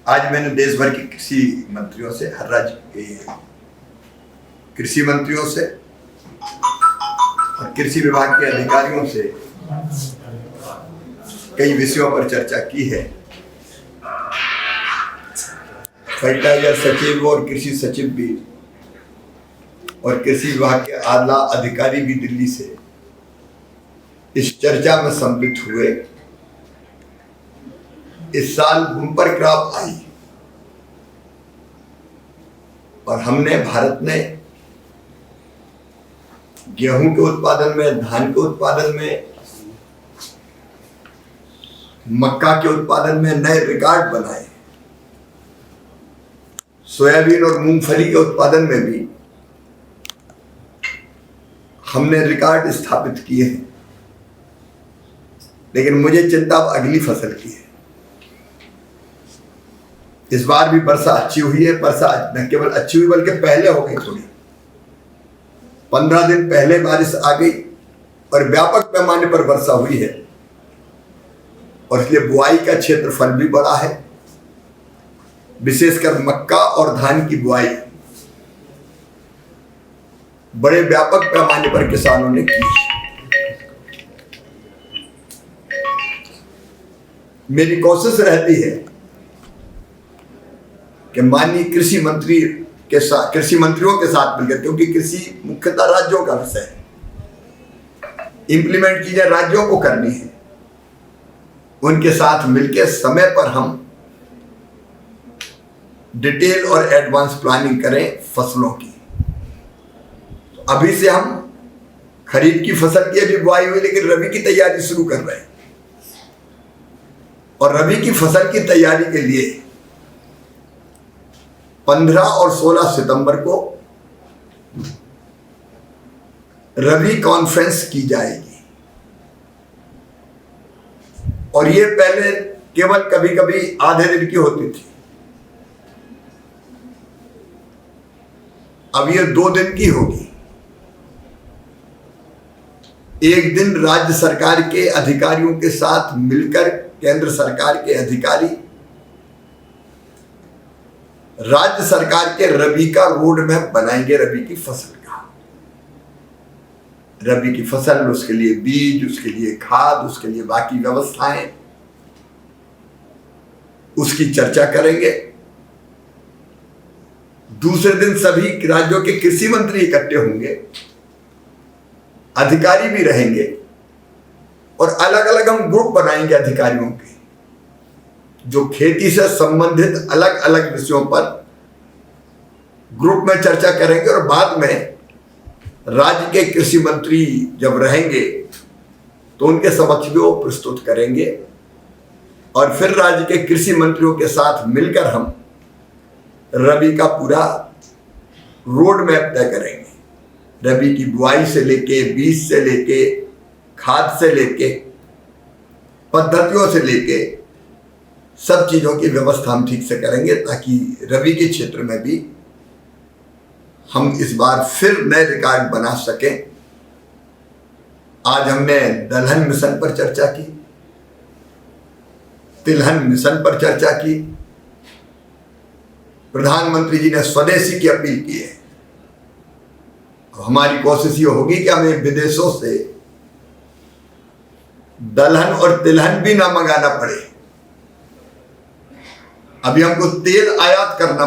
आज मैंने देश भर के कृषि मंत्रियों से, हर राज्य के कृषि मंत्रियों से और कृषि विभाग के अधिकारियों से कई विषयों पर चर्चा की है। फर्टिलाइजर सचिव और कृषि सचिव भी और कृषि विभाग के आला अधिकारी भी दिल्ली से इस चर्चा में सम्मिलित हुए। इस साल बम्पर क्रॉप आई और हमने भारत ने गेहूं के उत्पादन में, धान के उत्पादन में, मक्का के उत्पादन में नए रिकॉर्ड बनाए। सोयाबीन और मूंगफली के उत्पादन में भी हमने रिकॉर्ड स्थापित किए हैं। लेकिन मुझे चिंता अगली फसल की है। इस बार भी वर्षा अच्छी हुई है। वर्षा न केवल अच्छी हुई बल्कि पहले हो गई। थोड़ी 15 दिन पहले बारिश आ गई और व्यापक पैमाने पर वर्षा हुई है और इसलिए बुआई का क्षेत्रफल भी बड़ा है। विशेषकर मक्का और धान की बुआई बड़े व्यापक पैमाने पर किसानों ने की। मेरी कोशिश रहती है कि माननीय कृषि मंत्री के साथ, कृषि मंत्रियों के साथ मिलकर, क्योंकि कृषि मुख्यतः राज्यों का विषय है, इंप्लीमेंट चीजें राज्यों को करनी है, उनके साथ मिलकर समय पर हम डिटेल और एडवांस प्लानिंग करें फसलों की। तो अभी से हम खरीफ की फसल की अभी बुआई हुई, लेकिन रबी की तैयारी शुरू कर रहे हैं और रबी की फसल की तैयारी के लिए 15 और 16 सितंबर को रबी कॉन्फ्रेंस की जाएगी। और ये पहले केवल कभी कभी आधे दिन की होती थी, अब ये 2 दिन की होगी। एक दिन राज्य सरकार के अधिकारियों के साथ मिलकर केंद्र सरकार के अधिकारी राज्य सरकार के रबी का रोड मैप बनाएंगे। रबी की फसल का, रबी की फसल, उसके लिए बीज, उसके लिए खाद, उसके लिए बाकी व्यवस्थाएं, उसकी चर्चा करेंगे। दूसरे दिन सभी राज्यों के कृषि मंत्री इकट्ठे होंगे, अधिकारी भी रहेंगे और अलग अलग हम ग्रुप बनाएंगे अधिकारियों के, जो खेती से संबंधित अलग अलग विषयों पर ग्रुप में चर्चा करेंगे। और बाद में राज्य के कृषि मंत्री जब रहेंगे तो उनके समक्ष भी वो प्रस्तुत करेंगे और फिर राज्य के कृषि मंत्रियों के साथ मिलकर हम रबी का पूरा रोड मैप तय करेंगे। रबी की बुआई से लेके, बीज से लेके, खाद से लेके, पद्धतियों से लेके सब चीजों की व्यवस्था हम ठीक से करेंगे, ताकि रबी के क्षेत्र में भी हम इस बार फिर नए रिकॉर्ड बना सकें। आज हमने दलहन मिशन पर चर्चा की, तिलहन मिशन पर चर्चा की। प्रधानमंत्री जी ने स्वदेशी की अपील की है। हमारी कोशिश ये होगी कि हमें विदेशों से दलहन और तिलहन भी ना मंगाना पड़े। अभी हमको तेल आयात करना